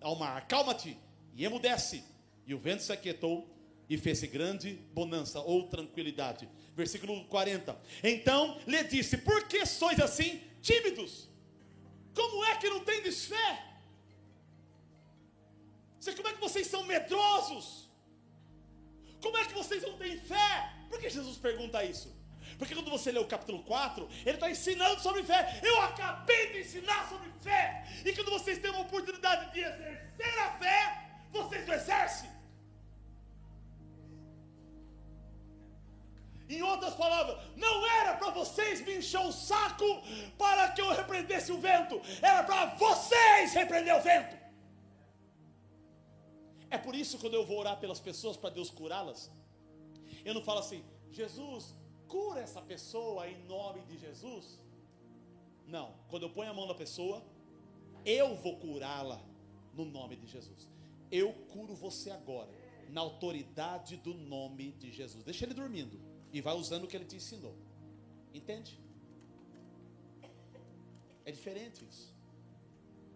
Speaker 2: ao mar: acalma-te e emudece. E o vento se aquietou e fez-se grande bonança ou tranquilidade. Versículo 40, então lhe disse: por que sois assim tímidos? Como é que não tendes fé? Como é que vocês são medrosos? Como é que vocês não têm fé? Por que Jesus pergunta isso? Porque quando você lê o capítulo 4, ele está ensinando sobre fé. Eu acabei de ensinar sobre fé. E quando vocês têm uma oportunidade de exercer a fé, vocês não exercem. Em outras palavras, não era para vocês me encher o saco para que eu repreendesse o vento. Era para vocês repreender o vento. É por isso que quando eu vou orar pelas pessoas para Deus curá-las, eu não falo assim: Jesus, cura essa pessoa em nome de Jesus. Não, quando eu ponho a mão na pessoa, eu vou curá-la no nome de Jesus. Eu curo você agora, na autoridade do nome de Jesus. Deixa ele dormindo e vai usando o que ele te ensinou. Entende? É diferente isso.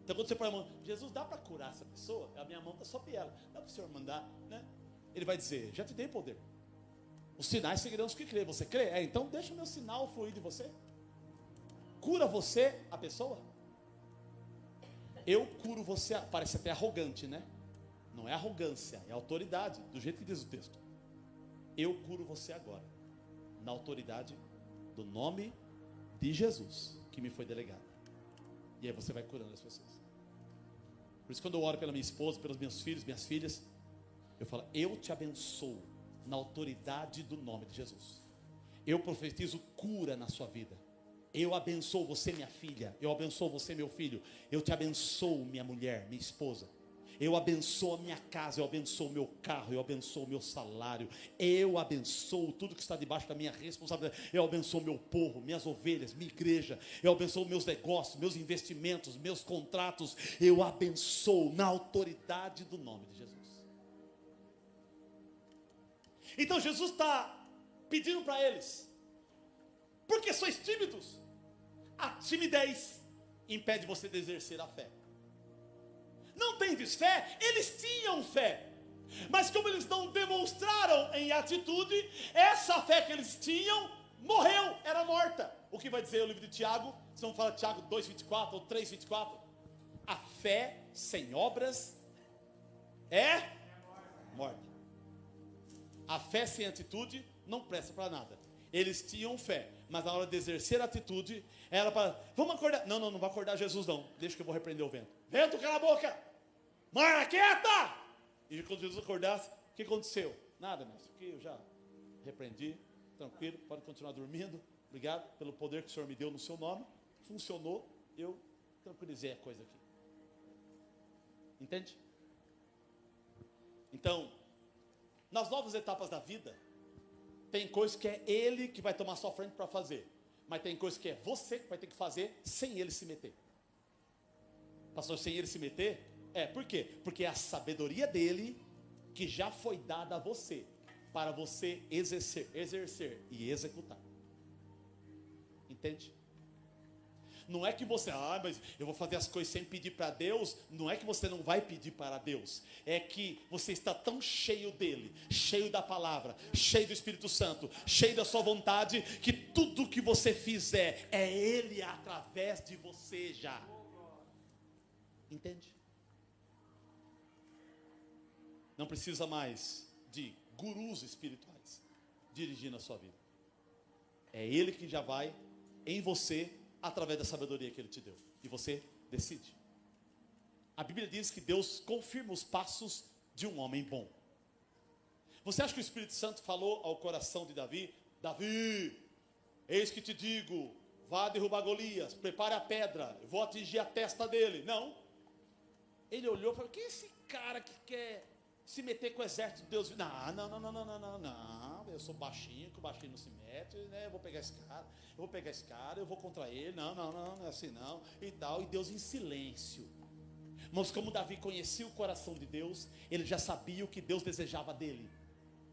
Speaker 2: Então quando você põe a mão, Jesus, dá para curar essa pessoa? A minha mão está sobre ela. Dá para o Senhor mandar, né? Ele vai dizer: já te dei poder. Os sinais seguirão os que crê. Você crê? Então deixa o meu sinal fluir de você. Cura você a pessoa. Eu curo você. Parece até arrogante, né? Não é arrogância, é autoridade, do jeito que diz o texto. Eu curo você agora, na autoridade do nome de Jesus, que me foi delegado. E aí você vai curando as pessoas. Por isso quando eu oro pela minha esposa, pelos meus filhos, minhas filhas, eu falo: eu te abençoo na autoridade do nome de Jesus. Eu profetizo cura na sua vida. Eu abençoo você, minha filha. Eu abençoo você, meu filho. Eu te abençoo, minha mulher, minha esposa. Eu abençoo a minha casa, eu abençoo o meu carro, eu abençoo o meu salário, eu abençoo tudo que está debaixo da minha responsabilidade, eu abençoo meu povo, minhas ovelhas, minha igreja, eu abençoo meus negócios, meus investimentos, meus contratos, eu abençoo na autoridade do nome de Jesus. Então Jesus está pedindo para eles, porque sois tímidos, a timidez impede você de exercer a fé. Não tendes fé? Eles tinham fé, mas como eles não demonstraram em atitude, essa fé que eles tinham, morreu, era morta. O que vai dizer o livro de Tiago? Se não fala Tiago 2,24 ou 3,24, a fé sem obras é morta. A fé sem atitude não presta para nada. Eles tinham fé, mas na hora de exercer a atitude, era para, vamos acordar. Não vai acordar Jesus não, deixa que eu vou repreender o vento. Vento, cala a boca! Marra, quieta! E quando Jesus acordasse, o que aconteceu? Nada, mestre, porque eu já repreendi, tranquilo, pode continuar dormindo. Obrigado pelo poder que o Senhor me deu no seu nome. Funcionou, eu tranquilizei a coisa aqui. Entende? Então, nas novas etapas da vida, tem coisas que é Ele que vai tomar sua frente para fazer, mas tem coisas que é você que vai ter que fazer sem Ele se meter. Pastor, sem Ele se meter? Por quê? Porque é a sabedoria dele que já foi dada a você, para você exercer e executar. Entende? Não é que você, mas eu vou fazer as coisas sem pedir para Deus. Não é que você não vai pedir para Deus, é que você está tão cheio dele, cheio da palavra, cheio do Espírito Santo, cheio da sua vontade, que tudo que você fizer é Ele através de você já. Entende? Não precisa mais de gurus espirituais dirigindo a sua vida. É Ele que já vai em você através da sabedoria que Ele te deu. E você decide. A Bíblia diz que Deus confirma os passos de um homem bom. Você acha que o Espírito Santo falou ao coração de Davi: Davi, eis que te digo, vá derrubar Golias, prepare a pedra, eu vou atingir a testa dele. Não. Ele olhou e falou: quem é esse cara que quer se meter com o exército de Deus? Não, eu sou baixinho, que o baixinho não se mete, né? Eu vou pegar esse cara, eu vou contra ele, não é assim não, e tal, e Deus em silêncio. Mas como Davi conhecia o coração de Deus, ele já sabia o que Deus desejava dele.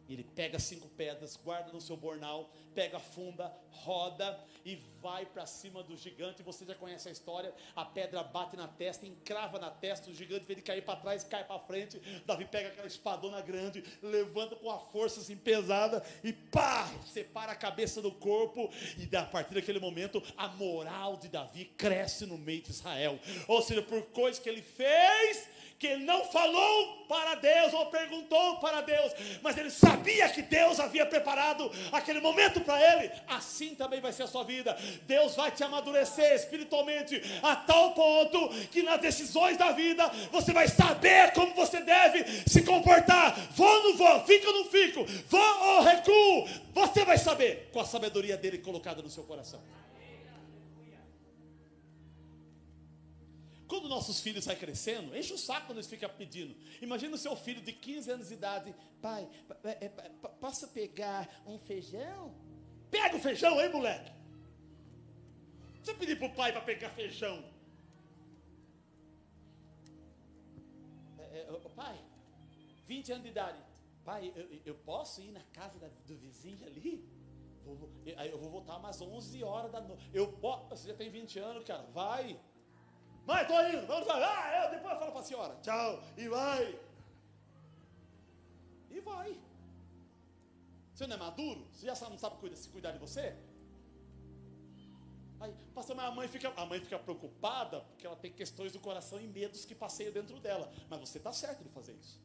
Speaker 2: Ele pega 5 pedras, guarda no seu bornal, pega a funda, roda e vai para cima do gigante. Você já conhece a história. A pedra bate na testa, encrava na testa. O gigante, vem de cair para trás, cai para frente. Davi pega aquela espadona grande, levanta com a força assim pesada e pá, separa a cabeça do corpo. E a partir daquele momento, a moral de Davi cresce no meio de Israel. Ou seja, por coisas que ele fez, que ele não falou para Deus ou perguntou para Deus, mas ele sabia que Deus havia preparado aquele momento para ele. Assim também vai ser a sua vida. Deus vai te amadurecer espiritualmente a tal ponto que nas decisões da vida você vai saber como você deve se comportar. Vou ou não vou? Fico ou não fico? Vou ou recuo? Você vai saber, com a sabedoria dele colocada no seu coração. Quando nossos filhos saem crescendo, enche o saco quando eles ficam pedindo. Imagina o seu filho de 15 anos de idade: pai, posso pegar um feijão? Pega o feijão, hein, moleque? Você pedir para o pai para pegar feijão? Pai, 20 anos de idade. Pai, eu posso ir na casa do vizinho ali? Eu vou voltar umas 11 horas da noite. Você já tem 20 anos, cara, vai. Mãe, estou indo, vamos lá. Depois eu falo para a senhora. Tchau, e vai. E vai. Você não é maduro? Você já não sabe se cuidar de você? Aí, pastor, mas a mãe fica preocupada porque ela tem questões do coração e medos que passeiam dentro dela. Mas você está certo de fazer isso.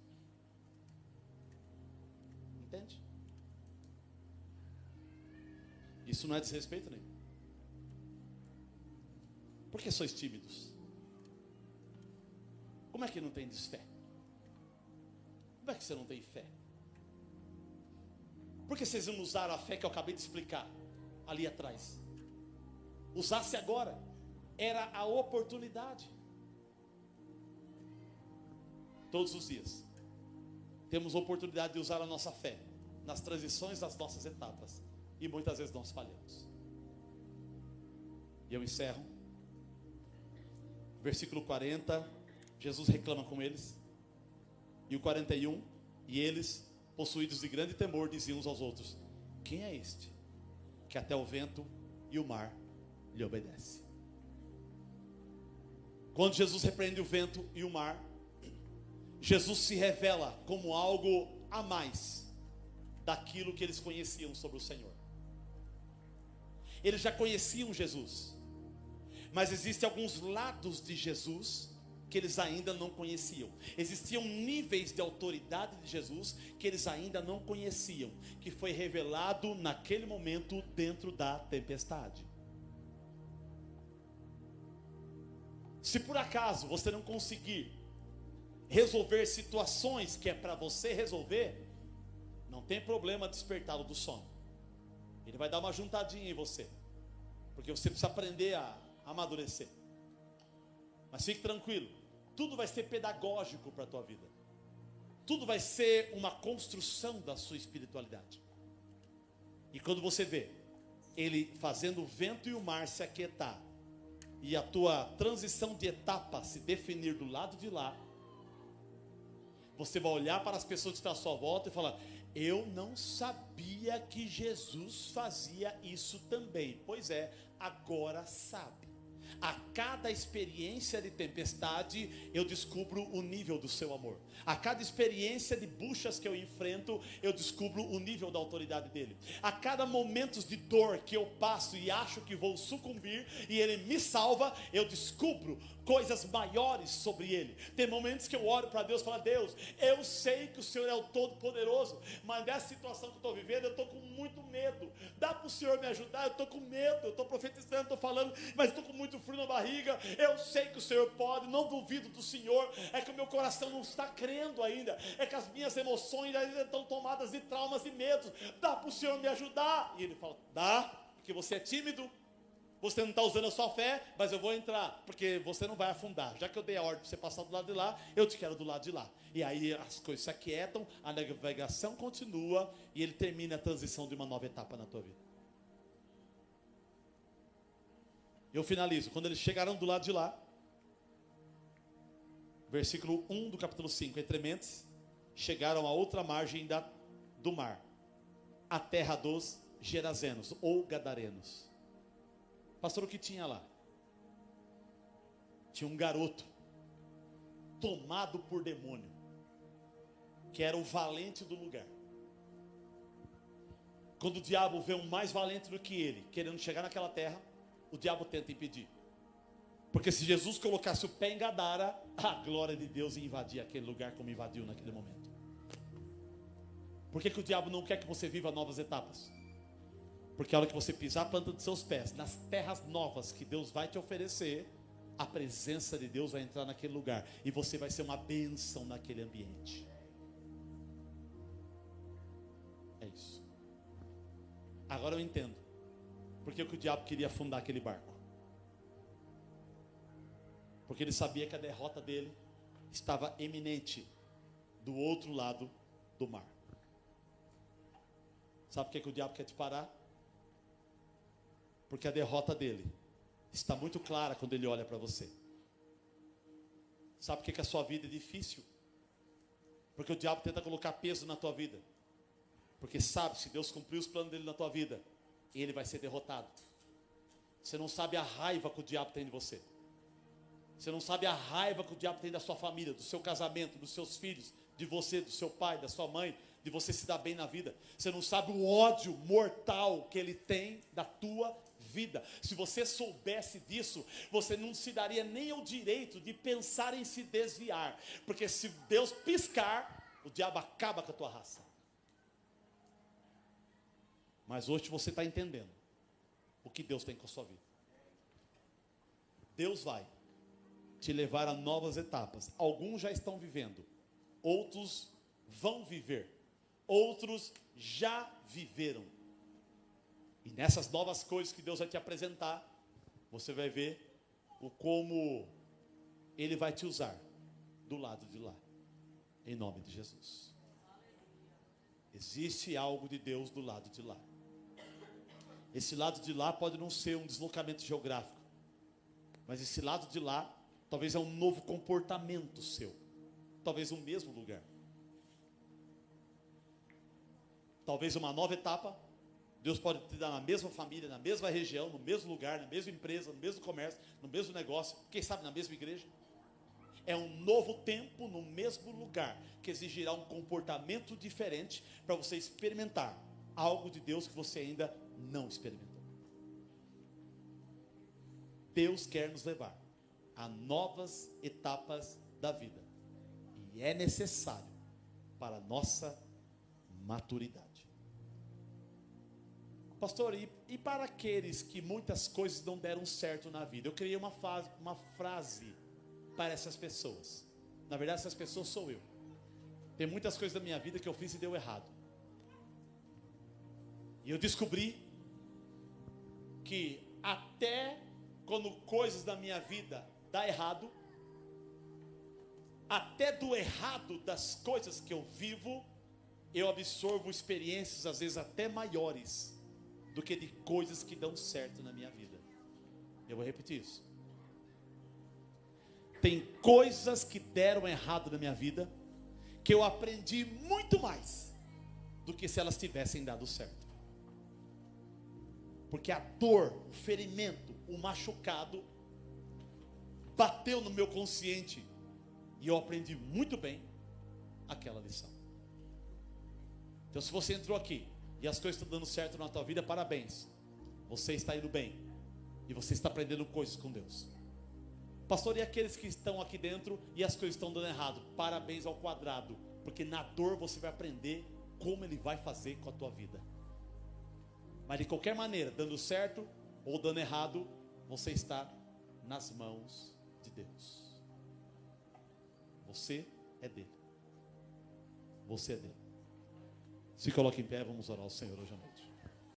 Speaker 2: Entende? Isso não é desrespeito nenhum. Por que sois tímidos? Como é que não tem fé? Como é que você não tem fé? Por que vocês não usaram a fé que eu acabei de explicar ali atrás? usasse agora. Era a oportunidade. Todos os dias temos a oportunidade de usar a nossa fé nas transições das nossas etapas, e muitas vezes nós falhamos. E eu encerro. Versículo 40, Jesus reclama com eles. E o 41, e eles, possuídos de grande temor, diziam uns aos outros: quem é este, que até o vento e o mar lhe obedecem? Quando Jesus repreende o vento e o mar, Jesus se revela como algo a mais daquilo que eles conheciam sobre o Senhor. Eles já conheciam Jesus, mas existem alguns lados de Jesus que eles ainda não conheciam. Existiam níveis de autoridade de Jesus que eles ainda não conheciam, que foi revelado naquele momento dentro da tempestade. Se por acaso você não conseguir resolver situações que é para você resolver, não tem problema despertá-lo do sono. Ele vai dar uma juntadinha em você, porque você precisa aprender a amadurecer. Mas fique tranquilo, tudo vai ser pedagógico para a tua vida. Tudo vai ser uma construção da sua espiritualidade. E quando você vê ele fazendo o vento e o mar se aquietar, e a tua transição de etapa se definir do lado de lá, você vai olhar para as pessoas que estão à sua volta e falar: eu não sabia que Jesus fazia isso também. Pois é, agora sabe. A cada experiência de tempestade, eu descubro o nível do seu amor. A cada experiência de buchas que eu enfrento, eu descubro o nível da autoridade dele. A cada momento de dor que eu passo e acho que vou sucumbir, e ele me salva, eu descubro coisas maiores sobre ele. Tem momentos que eu oro para Deus e falo: Deus, eu sei que o Senhor é o Todo-Poderoso, mas nessa situação que eu estou vivendo, eu estou com muito medo. Dá para o Senhor me ajudar? Eu estou com medo, eu estou profetizando, estou falando, mas estou com muito frio na barriga. Eu sei que o Senhor pode, não duvido do Senhor. É que o meu coração não está crendo ainda, é que as minhas emoções ainda estão tomadas de traumas e medos. Dá para o Senhor me ajudar? E ele fala: dá, porque você é tímido, você não está usando a sua fé, mas eu vou entrar, porque você não vai afundar. Já que eu dei a ordem para você passar do lado de lá, eu te quero do lado de lá. E aí as coisas se aquietam, a navegação continua, e ele termina a transição de uma nova etapa na tua vida. Eu finalizo. Quando eles chegaram do lado de lá, versículo 1 do capítulo 5, entre mentes, chegaram a outra margem do mar, a terra dos Gerazenos, ou Gadarenos. Pastor, o que tinha lá? Tinha um garoto tomado por demônio, que era o valente do lugar. Quando o diabo vê um mais valente do que ele querendo chegar naquela terra, o diabo tenta impedir. Porque se Jesus colocasse o pé em Gadara, a glória de Deus ia invadir aquele lugar como invadiu naquele momento. Por que o diabo não quer que você viva novas etapas? Porque a hora que você pisar a planta dos seus pés nas terras novas que Deus vai te oferecer, a presença de Deus vai entrar naquele lugar, e você vai ser uma bênção naquele ambiente. É isso. Agora eu entendo porque o diabo queria afundar aquele barco. Porque ele sabia que a derrota dele estava iminente do outro lado do mar. Sabe por que o diabo quer te parar? Porque a derrota dele está muito clara quando ele olha para você. Sabe por que a sua vida é difícil? Porque o diabo tenta colocar peso na tua vida. Porque sabe, se Deus cumprir os planos dele na tua vida, ele vai ser derrotado. Você não sabe a raiva que o diabo tem de você. Você não sabe a raiva que o diabo tem da sua família, do seu casamento, dos seus filhos, de você, do seu pai, da sua mãe, de você se dar bem na vida. Você não sabe o ódio mortal que ele tem da tua vida. Se você soubesse disso, você não se daria nem o direito de pensar em se desviar. Porque se Deus piscar, o diabo acaba com a tua raça. Mas hoje você está entendendo o que Deus tem com a sua vida. Deus vai te levar a novas etapas. Alguns já estão vivendo, outros vão viver, outros já viveram. E nessas novas coisas que Deus vai te apresentar, você vai ver o como Ele vai te usar do lado de lá, em nome de Jesus. Existe algo de Deus do lado de lá. Esse lado de lá pode não ser um deslocamento geográfico, mas esse lado de lá talvez é um novo comportamento seu, talvez um mesmo lugar, talvez uma nova etapa. Deus pode te dar na mesma família, na mesma região, no mesmo lugar, na mesma empresa, no mesmo comércio, no mesmo negócio, quem sabe na mesma igreja. É um novo tempo no mesmo lugar, que exigirá um comportamento diferente para você experimentar algo de Deus que você ainda não experimentou. Deus quer nos levar a novas etapas da vida, e é necessário para a nossa maturidade. Pastor, e para aqueles que muitas coisas não deram certo na vida? Eu criei uma frase para essas pessoas. Na verdade, essas pessoas sou eu. Tem muitas coisas da minha vida que eu fiz e deu errado. E eu descobri que até quando coisas da minha vida dá errado, até do errado das coisas que eu vivo, eu absorvo experiências às vezes até maiores do que de coisas que dão certo na minha vida. Eu vou repetir isso. Tem coisas que deram errado na minha vida que eu aprendi muito mais do que se elas tivessem dado certo. Porque a dor, o ferimento, o machucado bateu no meu consciente e eu aprendi muito bem aquela lição. Então, se você entrou aqui e as coisas estão dando certo na tua vida, parabéns. Você está indo bem e você está aprendendo coisas com Deus. Pastor, e aqueles que estão aqui dentro e as coisas estão dando errado? Parabéns ao quadrado, porque na dor você vai aprender como Ele vai fazer com a tua vida. Mas de qualquer maneira, dando certo ou dando errado, você está nas mãos de Deus. Você é dele. Você é dele. Se coloque em pé, vamos orar ao Senhor hoje à noite.